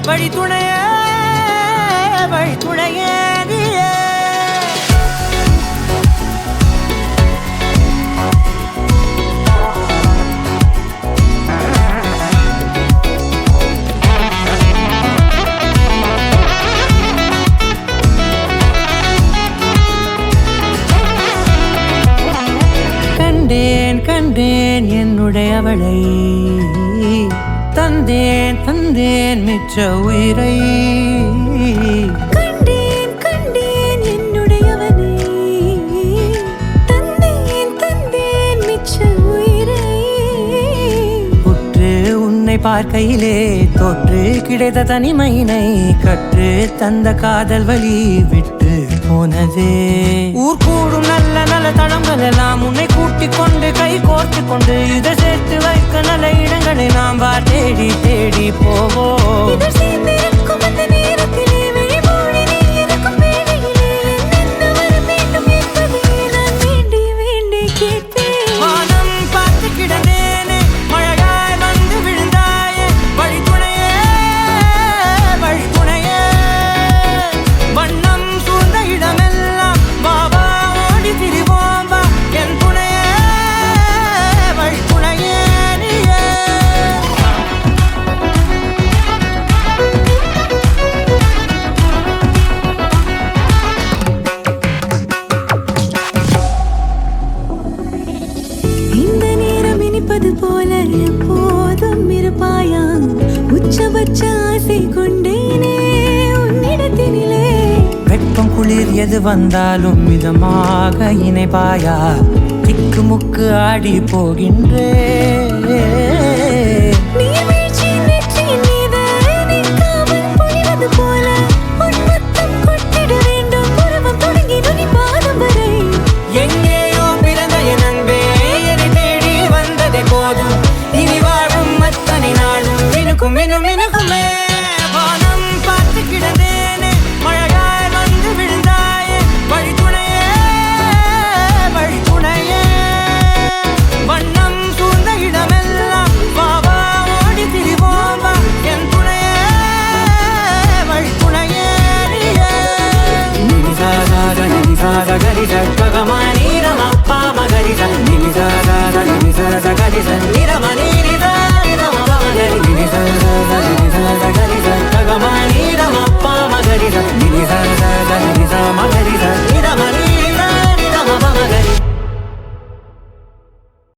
வழித்துணையே வழித்துணையே நீயே. கண்டேன் கண்டேன் என்னுடையவளை, தந்தேன் தந்தேன் மிச்ச உயிரை. கண்டேன் கண்டேன் என்னுடையவனை, தந்தேன் தந்தேன் மிச்ச உயிரை. உற்று உன்னை பார்க்கையிலே தோற்று கிடைத்த தனிமையினை கற்று தந்த காதல் வழி விட்டு போனதே. ஊர் கூடும் நல்ல நல்ல தளங்கள் எல்லாம் உன்னை கூட்டிக் கொண்டு கை கோர்த்து கொண்டு இதை சேர்த்து வைக்க நல்ல இடங்களை நாம் தேடி தேடி போவோம். இதழ் சேர்ந்திருக்கும் அந்த நேரத்திலே விழிமூடி நீ இருக்கும் வேளையிலே என்னென்ன வர வேண்டும் என்பதை நான் வேண்டி வேண்டி கேட்பேன். வானம் பார்த்து கிடந்தேனே, மழையாய் வந்து விழுந்தாயே, வழித்துணையே வழித்துணையே. வண்ணம் சூழ்ந்த இடமெல்லாம் பாபா ஓடி திரிவோம் வா, என் துணையே வழித்துணையே நீயே. இந்த நேரம் இனிப்பது போல எப்போதும் இருப்பாயா, உச்சபட்ச ஆசை கொண்டேனே உன்னிடத்தினிலே. வெப்பம் குளிர் எது வந்தாலும் மிதமாக இணைப்பாயா, திக்கு முக்கு ஆடி போகின்றே.